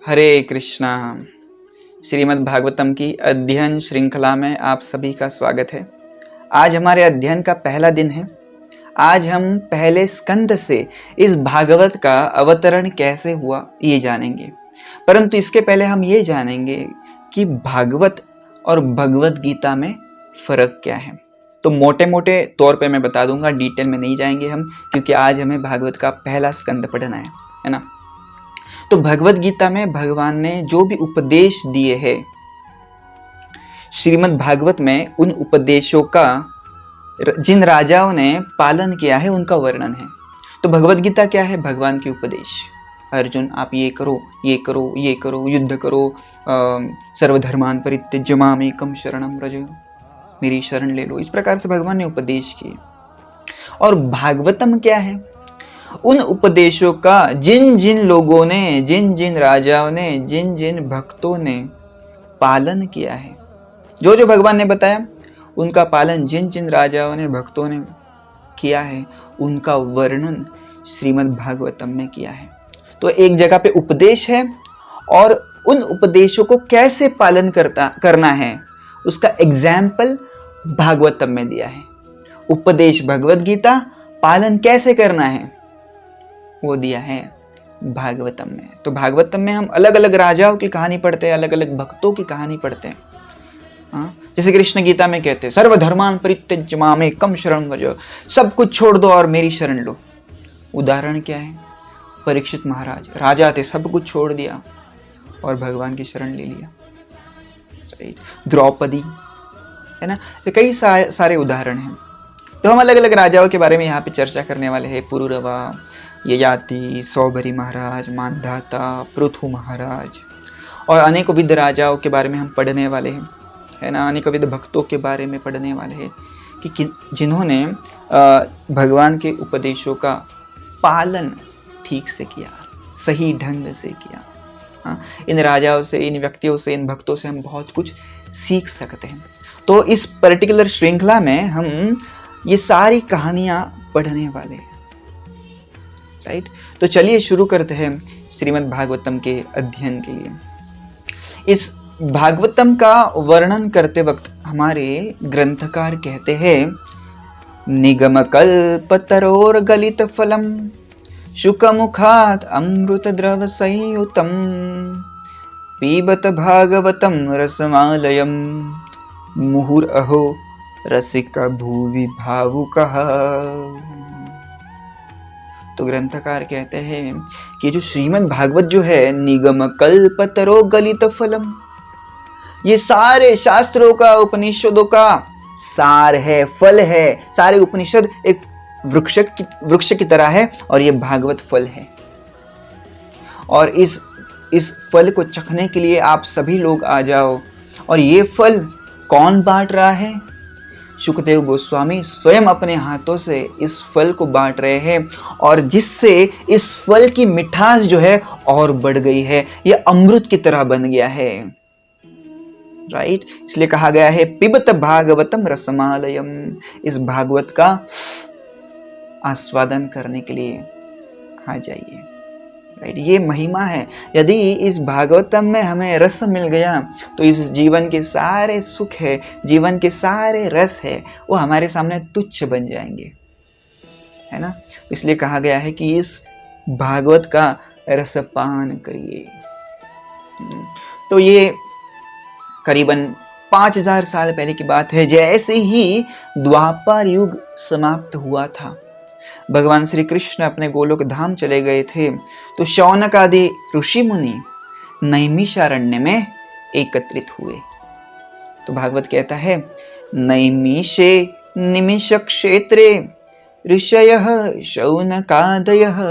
हरे कृष्णा। श्रीमद् भागवतम की अध्ययन श्रृंखला में आप सभी का स्वागत है। आज हमारे अध्ययन का पहला दिन है। आज हम पहले स्कंद से इस भागवत का अवतरण कैसे हुआ ये जानेंगे, परंतु इसके पहले हम ये जानेंगे कि भागवत और भगवत गीता में फर्क क्या है। तो मोटे मोटे तौर पे मैं बता दूंगा, डिटेल में नहीं जाएंगे हम, क्योंकि आज हमें भागवत का पहला स्कंद पढ़ना है ना। तो भगवत गीता में भगवान ने जो भी उपदेश दिए हैं, श्रीमद् भागवत में उन उपदेशों का जिन राजाओं ने पालन किया है उनका वर्णन है। तो भगवत गीता क्या है? भगवान के उपदेश। अर्जुन आप ये करो, ये करो, ये करो, युद्ध करो, सर्वधर्मान परित्यज्य माम एकम शरणम व्रज, मेरी शरण ले लो। इस प्रकार से भगवान ने उपदेश किए। और भागवतम क्या है? उन उपदेशों का जिन जिन लोगों ने, जिन जिन राजाओं ने, जिन जिन भक्तों ने पालन किया है, जो जो भगवान ने बताया उनका पालन जिन जिन राजाओं ने, भक्तों ने किया है, उनका वर्णन श्रीमद् भागवतम में किया है। तो एक जगह पे उपदेश है और उन उपदेशों को कैसे पालन करना है उसका एग्जाम्पल भागवतम में दिया है। उपदेश भगवत गीता, पालन कैसे करना है वो दिया है भागवतम में। तो भागवतम में हम अलग अलग राजाओं की कहानी पढ़ते हैं, अलग अलग भक्तों की कहानी पढ़ते हैं। जैसे कृष्ण गीता में कहते हैं सर्वधर्मान परित्यज्य माम एकम शरणम व्रज, सब कुछ छोड़ दो और मेरी शरण लो। उदाहरण क्या है? परीक्षित महाराज राजा थे, सब कुछ छोड़ दिया और भगवान की शरण ले लिया। द्रौपदी है ना। तो कई सारे उदाहरण हैं। तो हम अलग अलग राजाओं के बारे में यहाँ पे चर्चा करने वाले हैं। पुरुरवा, ययाति, सौभरी महाराज, मानधाता, पृथु महाराज और अनेक विध राजाओं के बारे में हम पढ़ने वाले हैं, है ना। अनेक विध भक्तों के बारे में पढ़ने वाले हैं कि जिन्होंने भगवान के उपदेशों का पालन ठीक से किया, सही ढंग से किया। इन राजाओं से, इन व्यक्तियों से, इन भक्तों से हम बहुत कुछ सीख सकते हैं। तो इस पर्टिकुलर श्रृंखला में हम ये सारी कहानियां पढ़ने वाले हैं, राइट। तो चलिए शुरू करते हैं श्रीमद् भागवतम के अध्ययन के लिए। इस भागवतम का वर्णन करते वक्त हमारे ग्रंथकार कहते हैं निगम कल्पतरोर गलित फलम शुकमुखात अमृत द्रव संयुतम पीबत भागवतम रसमालयम मुहुरअहो रसिका भुवि भावुकः। तो ग्रंथकार कहते हैं कि जो श्रीमद् भागवत जो है, निगम कल्पतरो गलित फलम, ये सारे शास्त्रों का, उपनिषदों का सार है, फल है। सारे उपनिषद एक वृक्ष की तरह है और ये भागवत फल है। और इस फल को चखने के लिए आप सभी लोग आ जाओ। और ये फल कौन बांट रहा है? शुकदेव गोस्वामी स्वयं अपने हाथों से इस फल को बांट रहे हैं, और जिससे इस फल की मिठास जो है और बढ़ गई है। ये अमृत की तरह बन गया है, राइट। इसलिए कहा गया है पिबत भागवतम रसमालयम, इस भागवत का आस्वादन करने के लिए आ जाइए, राइट। ये महिमा है। यदि इस भागवतम में हमें रस मिल गया तो इस जीवन के सारे सुख है, जीवन के सारे रस है, वो हमारे सामने तुच्छ बन जाएंगे, है ना। इसलिए कहा गया है कि इस भागवत का रसपान करिए। तो ये करीबन 5000 साल पहले की बात है। जैसे ही द्वापर युग समाप्त हुआ था, भगवान श्री कृष्ण अपने गोलोक धाम चले गए थे, तो शौनक आदि ऋषि मुनि नैमिषारण्य में एकत्रित हुए। तो भागवत कहता है नैमिषे निमिष क्षेत्रे ऋषयः शौनकादयः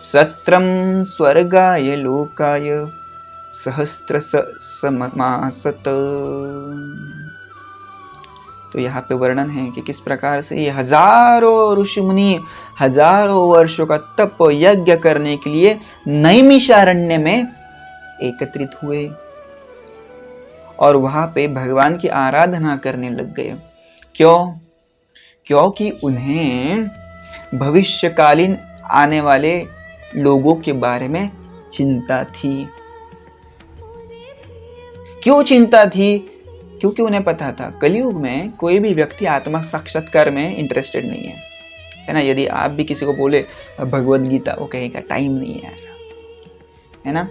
सत्रम स्वर्गाय लोकाय सहस्त्रश समासत। तो यहाँ पे वर्णन है कि किस प्रकार से ये हजारों ऋषि मुनि हजारों वर्षों का तप यज्ञ करने के लिए नैमिषारण्य में एकत्रित हुए और वहां पे भगवान की आराधना करने लग गए। क्यों? क्योंकि उन्हें भविष्यकालीन आने वाले लोगों के बारे में चिंता थी। क्यों चिंता थी? क्योंकि उन्हें पता था कलयुग में कोई भी व्यक्ति आत्मा साक्षात्कार में इंटरेस्टेड नहीं है ना। यदि आप भी किसी को बोले भगवद गीता, वो कहेगा टाइम नहीं है यार, है ना।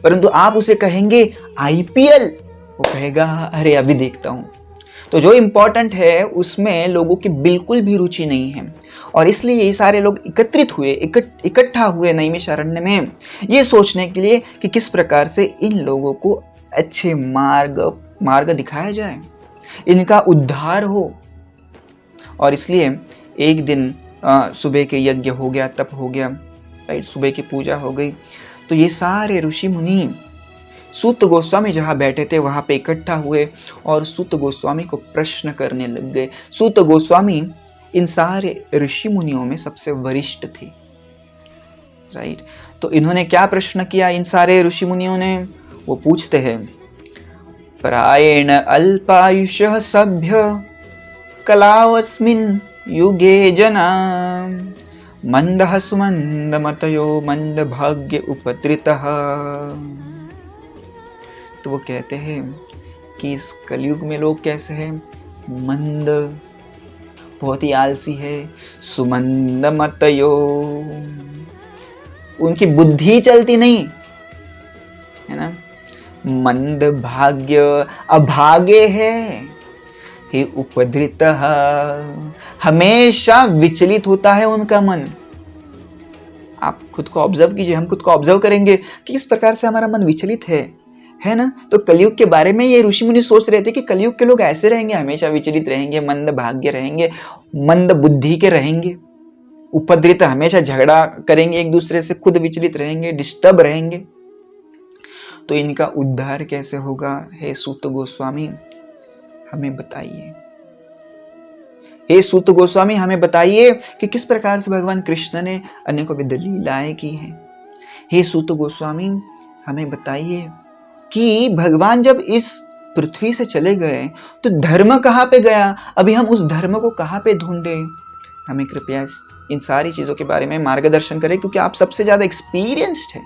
परंतु आप उसे कहेंगे आईपीएल, वो कहेगा अरे अभी देखता हूं। तो जो इम्पोर्टेंट है उसमें लोगों की बिल्कुल भी रुचि नहीं है, और इसलिए ये सारे लोग एकत्रित हुए, इकट्ठा हुए नैमिषारण्य में, ये सोचने के लिए कि किस प्रकार से इन लोगों को अच्छे मार्ग दिखाया जाए, इनका उद्धार हो। और इसलिए एक दिन सुबह के यज्ञ हो गया, तप हो गया, राइट, सुबह की पूजा हो गई। तो ये सारे ऋषि मुनि सूत गोस्वामी जहाँ बैठे थे वहाँ पे इकट्ठा हुए और सूत गोस्वामी को प्रश्न करने लग गए। सूत गोस्वामी इन सारे ऋषि मुनियों में सबसे वरिष्ठ थे, राइट। तो इन्होंने क्या प्रश्न किया इन सारे ऋषि मुनियों ने? वो पूछते हैं, प्रायेण अल्पायुषः सभ्य कलावस्मिन् युगे जना मंदः सुमंदमतयो मंदभाग्य उपत्रितः। तो वो कहते हैं कि इस कलयुग में लोग कैसे हैं? मंद, बहुत ही आलसी है। सुमंदमतयो, उनकी बुद्धि चलती नहीं है ना। मंद भाग्य, अभागे है। हे उपद्रितः, हमेशा विचलित होता है उनका मन। आप खुद को ऑब्जर्व कीजिए, हम खुद को ऑब्जर्व करेंगे कि किस प्रकार से हमारा मन विचलित है ना। तो कलयुग के बारे में ये ऋषि मुनि सोच रहे थे कि कलयुग के लोग ऐसे रहेंगे, हमेशा विचलित रहेंगे, मंद भाग्य रहेंगे, मंद बुद्धि के रहेंगे, उपद्रित, हमेशा झगड़ा करेंगे एक दूसरे से, खुद विचलित रहेंगे, डिस्टर्ब रहेंगे। तो इनका उद्धार कैसे होगा? हे सूत गोस्वामी हमें बताइए। हे सूत गोस्वामी हमें बताइए कि किस प्रकार से भगवान कृष्ण ने अनेकों विध लीलाएं की हैं। हे सूत गोस्वामी हमें बताइए कि भगवान जब इस पृथ्वी से चले गए तो धर्म कहाँ पे गया? अभी हम उस धर्म को कहाँ पे ढूंढे? हमें कृपया इन सारी चीजों के बारे में मार्गदर्शन करें, क्योंकि आप सबसे ज्यादा एक्सपीरियंस्ड हैं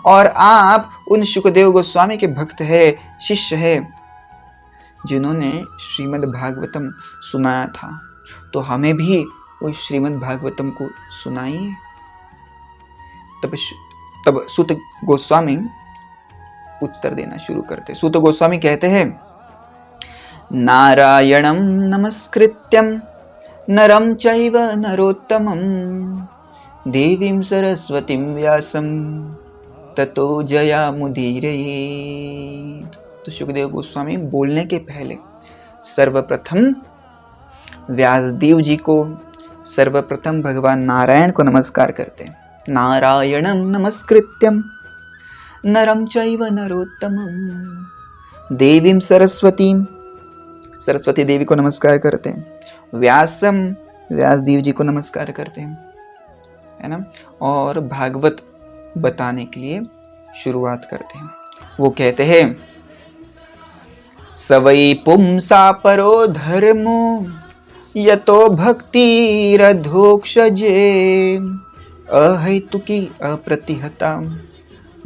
और आप उन शुकदेव गोस्वामी के भक्त है, शिष्य है, जिन्होंने श्रीमद् भागवतम सुनाया था। तो हमें भी उस श्रीमद् भागवतम को सुनाइए। तब सूत गोस्वामी उत्तर देना शुरू करते। सूत गोस्वामी कहते हैं, नारायणं नमस्कृत्यं नरं चैव नरोत्तमं देवीं सरस्वतीं व्यासं ततो जयामुदीरये। तो सुखदेव गोस्वामी बोलने के पहले सर्वप्रथम व्यासदेव जी को, सर्वप्रथम भगवान नारायण को नमस्कार करते हैं। नारायणं नमस्कृत्यं नरं चैव नरोत्तमं देवीं सरस्वती देवी को नमस्कार करते हैं। व्यासम, व्यासदेव जी को नमस्कार करते हैं, है ना। और भागवत बताने के लिए शुरुआत करते हैं। वो कहते हैं, सवै पुंसा परो धर्मो यतो भक्तिरधोक्षजे अहैतुकी अप्रतिहता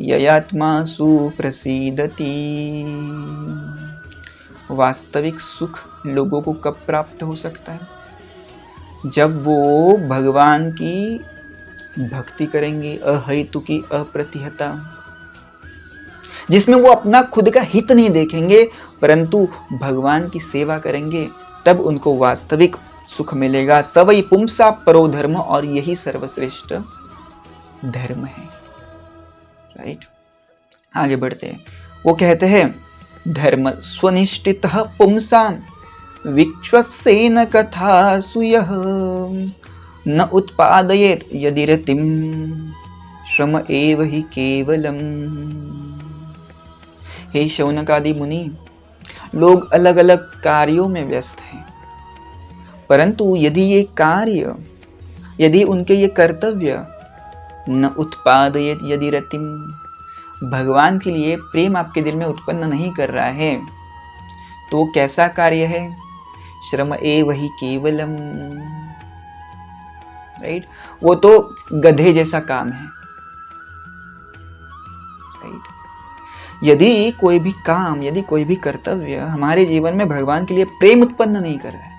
ययात्मा सुप्रसीदति। वास्तविक सुख लोगों को कब प्राप्त हो सकता है? जब वो भगवान की भक्ति करेंगे, अहैतुकी अप्रतिहता, जिसमें वो अपना खुद का हित नहीं देखेंगे परंतु भगवान की सेवा करेंगे, तब उनको वास्तविक सुख मिलेगा। सवै पुंसा परो धर्म, और यही सर्वश्रेष्ठ धर्म है, राइट। आगे बढ़ते हैं। वो कहते हैं, धर्म स्वनिष्ठितः पुंसां विश्वसेन कथासु यः न उत्पादयेत् यदि रतिं श्रम एव हि केवलम। हे शौनकादि मुनि, लोग अलग अलग कार्यों में व्यस्त हैं, परंतु यदि ये कार्य, यदि उनके ये कर्तव्य न उत्पादयेत् यदि रतिम, भगवान के लिए प्रेम आपके दिल में उत्पन्न नहीं कर रहा है, तो वो कैसा कार्य है? श्रम एव हि केवलम। राइट, वो तो गधे जैसा काम है। राइट, यदि कोई भी काम, यदि कोई भी कर्तव्य हमारे जीवन में भगवान के लिए प्रेम उत्पन्न नहीं कर रहा है,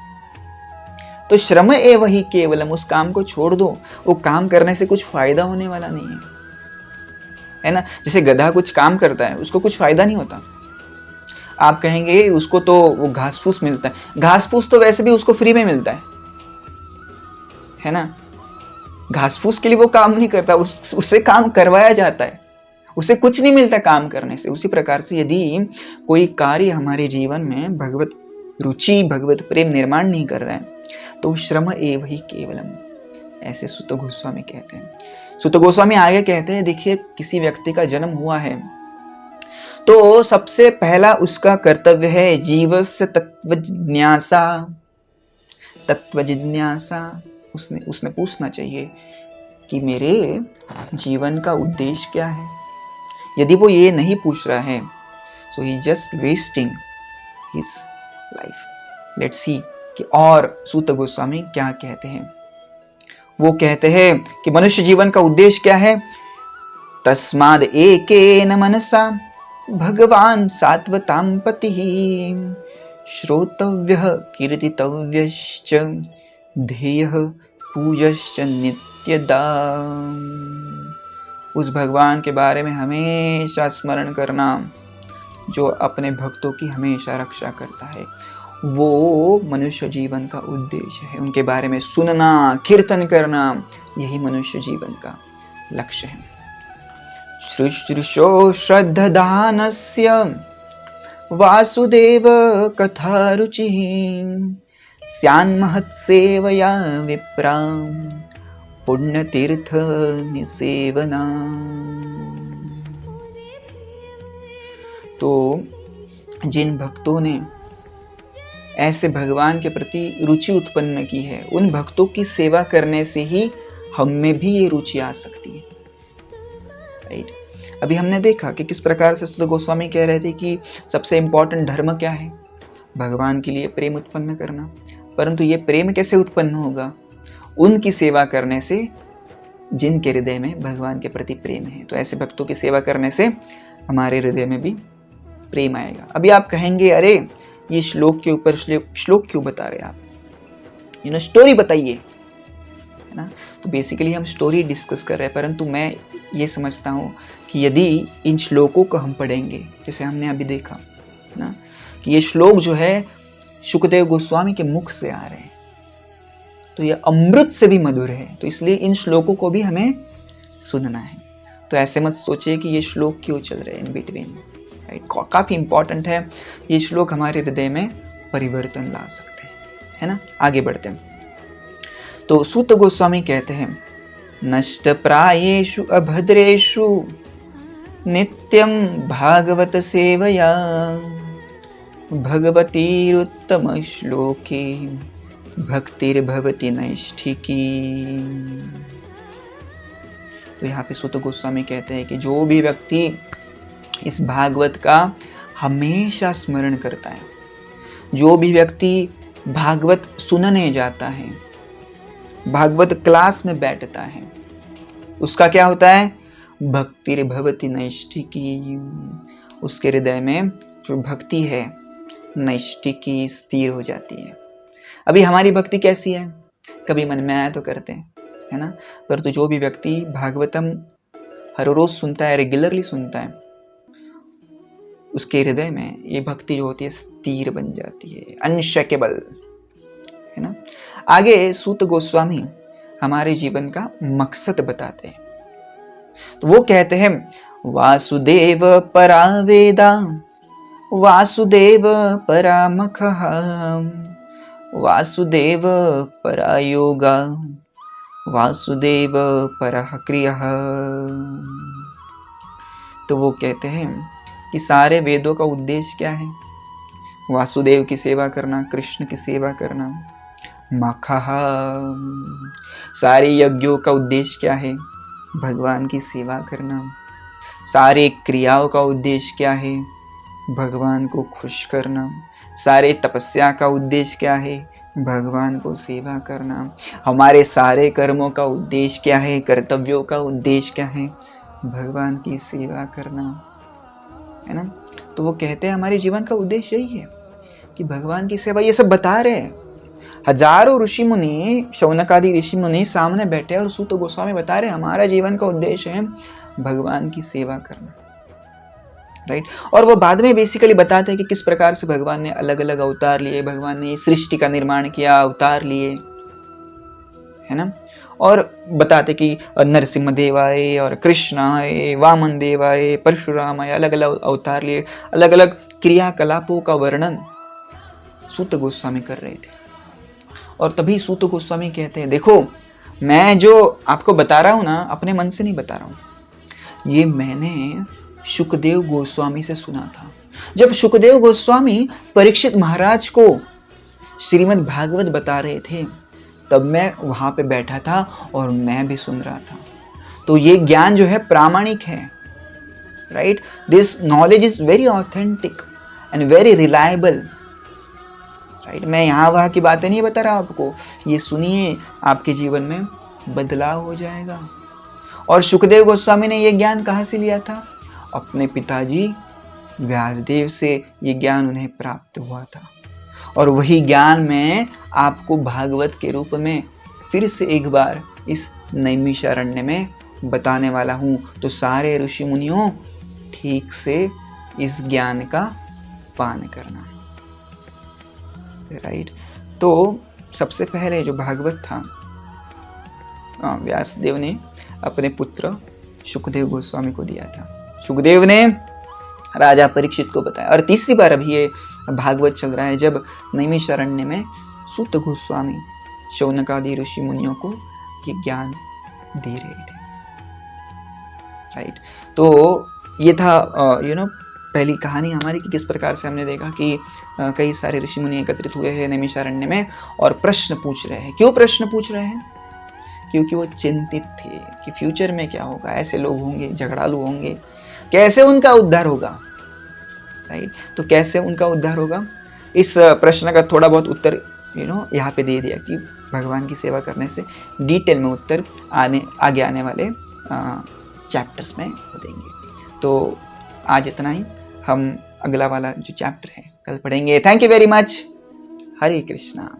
तो श्रम एव हि केवलम, उस काम को छोड़ दो। वो काम करने से कुछ फायदा होने वाला नहीं है ना। जैसे गधा कुछ काम करता है, उसको कुछ फायदा नहीं होता। आप कहेंगे उसको तो वो घास फूस मिलता है। घास फूस तो वैसे भी उसको फ्री में मिलता है ना। घास फूस के लिए वो काम नहीं करता, उससे काम करवाया जाता है, उसे कुछ नहीं मिलता काम करने से। उसी प्रकार से यदि कोई कार्य हमारे जीवन में भगवत रुचि, भगवत प्रेम निर्माण नहीं कर रहा है, तो श्रम एव हि केवलम, ऐसे सुत गोस्वामी कहते हैं। सुत गोस्वामी आगे कहते हैं, देखिए किसी व्यक्ति का जन्म हुआ है तो सबसे पहला उसका कर्तव्य है जीवस्य तत्व जिज्ञासा। तत्व जिज्ञासा, उसने पूछना चाहिए कि मेरे जीवन का उद्देश्य क्या है। यदि वो ये नहीं पूछ रहा है, so he just wasting his life. Let's see कि और सूत गोस्वामी क्या कहते हैं। वो कहते हैं कि मनुष्य जीवन का उद्देश्य क्या है। तस्माद एकेन मनसा भगवान सात्वतां पतिः श्रोतव्यः कीर्तितव्यश्च ध्येयः पूज्यश्च नित्यदा। उस भगवान के बारे में हमेशा स्मरण करना जो अपने भक्तों की हमेशा रक्षा करता है, वो मनुष्य जीवन का उद्देश्य है। उनके बारे में सुनना, कीर्तन करना, यही मनुष्य जीवन का लक्ष्य है। शुश्रूषो श्रद्धदानस्य वासुदेव कथा रुचिः स्यान्महत्सेवया विप्रा पुण्यतीर्थ निसेवना। तो जिन भक्तों ने ऐसे भगवान के प्रति रुचि उत्पन्न की है, उन भक्तों की सेवा करने से ही हम में भी ये रुचि आ सकती है। राइट, अभी हमने देखा कि किस प्रकार से सुत गोस्वामी कह रहे थे कि सबसे इंपॉर्टेंट धर्म क्या है, भगवान के लिए प्रेम उत्पन्न करना। परंतु ये प्रेम कैसे उत्पन्न होगा, उनकी सेवा करने से जिनके हृदय में भगवान के प्रति प्रेम है। तो ऐसे भक्तों की सेवा करने से हमारे हृदय में भी प्रेम आएगा। अभी आप कहेंगे, अरे ये श्लोक के ऊपर श्लोक क्यों बता रहे आप, स्टोरी बताइए, है ना। तो बेसिकली हम स्टोरी डिस्कस कर रहे हैं, परंतु मैं ये समझता हूँ कि यदि इन श्लोकों को हम पढ़ेंगे, जैसे हमने अभी देखा ना कि ये श्लोक जो है शुकदेव गोस्वामी के मुख से आ रहे हैं, तो ये अमृत से भी मधुर है। तो इसलिए इन श्लोकों को भी हमें सुनना है। तो ऐसे मत सोचिए कि ये श्लोक क्यों चल रहे हैं इन बिटवीन। राइट, काफ़ी इंपॉर्टेंट है। ये श्लोक हमारे हृदय में परिवर्तन ला सकते हैं, है ना। आगे बढ़ते हैं। तो सूत गोस्वामी कहते हैं, नष्ट प्रायेषु अभद्रेषु नित्यं भागवत सेवया भगवतीरुत्तम श्लोके भक्तिर्भवति नैष्ठिकी। तो यहाँ पे सूत गोस्वामी कहते हैं कि जो भी व्यक्ति इस भागवत का हमेशा स्मरण करता है, जो भी व्यक्ति भागवत सुनने जाता है, भागवत क्लास में बैठता है, उसका क्या होता है, भक्तिर्भवति नैष्ठिकी। उसके हृदय में जो भक्ति है नैष्ठिकी, स्थिर हो जाती है। अभी हमारी भक्ति कैसी है, कभी मन में आया तो करते हैं, है ना। परंतु जो भी व्यक्ति भागवतम हर रोज सुनता है, रेगुलरली सुनता है, उसके हृदय में ये भक्ति जो होती है स्थिर बन जाती है, अनशेकेबल, है ना। आगे सूत गोस्वामी हमारे जीवन का मकसद बताते हैं। तो वो कहते हैं, वासुदेव परा वेदा वासुदेव परा मखः वासुदेव परा योगा वासुदेव परः क्रियः। तो वो कहते हैं कि सारे वेदों का उद्देश्य क्या है, वासुदेव की सेवा करना, कृष्ण की सेवा करना। मखः, सारे यज्ञों का उद्देश्य क्या है, भगवान की सेवा करना। सारे क्रियाओं का उद्देश्य क्या है, भगवान को खुश करना। सारे तपस्या का उद्देश्य क्या है? भगवान को सेवा करना। हमारे सारे कर्मों का उद्देश्य क्या है? कर्तव्यों का उद्देश्य क्या है? भगवान की सेवा करना, है ना। तो वो कहते हैं हमारे जीवन का उद्देश्य यही है कि भगवान की सेवा। ये सब बता रहे हैं, हजारों ऋषि मुनि, शौनक आदि ऋषि मुनि सामने बैठे और सूत गोस्वामी बता रहे हमारा जीवन का उद्देश्य है भगवान की सेवा करना, राइट। और वो बाद में बेसिकली बताते हैं कि किस प्रकार से भगवान ने अलग अलग अवतार लिए, भगवान ने सृष्टि का निर्माण किया, अवतार लिए, है ना। और बताते कि नरसिम्ह देव आए और कृष्ण आए, वामन देव आए, परशुराम आए, अलग अलग अवतार लिए, अलग अलग क्रियाकलापों का वर्णन सूत गोस्वामी कर रहे थे। और तभी सूत गोस्वामी कहते हैं देखो, मैं जो आपको बता रहा हूं ना, अपने मन से नहीं बता रहा हूं, ये मैंने शुकदेव गोस्वामी से सुना था। जब शुकदेव गोस्वामी परीक्षित महाराज को श्रीमद् भागवत बता रहे थे, तब मैं वहां पे बैठा था और मैं भी सुन रहा था। तो ये ज्ञान जो है प्रामाणिक है, right. This knowledge is very authentic and very reliable, right. मैं यहाँ वहाँ की बातें नहीं बता रहा आपको, ये सुनिए, आपके जीवन में बदलाव हो जाएगा। और शुकदेव गोस्वामी ने ये ज्ञान कहाँ से लिया था? अपने पिताजी व्यासदेव से ये ज्ञान उन्हें प्राप्त हुआ था। और वही ज्ञान मैं आपको भागवत के रूप में फिर से एक बार इस नैमिषारण्य में बताने वाला हूँ। तो सारे ऋषि मुनियों, ठीक से इस ज्ञान का पान करना, राइट। तो सबसे पहले जो भागवत था, व्यासदेव ने अपने पुत्र शुकदेव गोस्वामी को दिया था। शुकदेव ने राजा परीक्षित को बताया। और तीसरी बार अभी ये भागवत चल रहा है जब नैमिषारण्य में सूत गोस्वामी शौनक आदि ऋषि मुनियों को ये ज्ञान दे रहे थे, राइट। तो ये था पहली कहानी हमारी कि किस प्रकार से हमने देखा कि कई सारे ऋषि मुनि एकत्रित हुए हैं नैमिषारण्य में और प्रश्न पूछ रहे हैं। क्यों प्रश्न पूछ रहे हैं? क्योंकि वो चिंतित थे कि फ्यूचर में क्या होगा, ऐसे लोग होंगे, झगड़ालू होंगे, कैसे उनका उद्धार होगा, राइट। तो कैसे उनका उद्धार होगा, इस प्रश्न का थोड़ा बहुत उत्तर यहाँ पे दे दिया कि भगवान की सेवा करने से डिटेल में उत्तर आगे आने वाले चैप्टर्स में हो देंगे। तो आज इतना ही, हम अगला वाला जो चैप्टर है कल पढ़ेंगे। Thank you very much. Hare Krishna.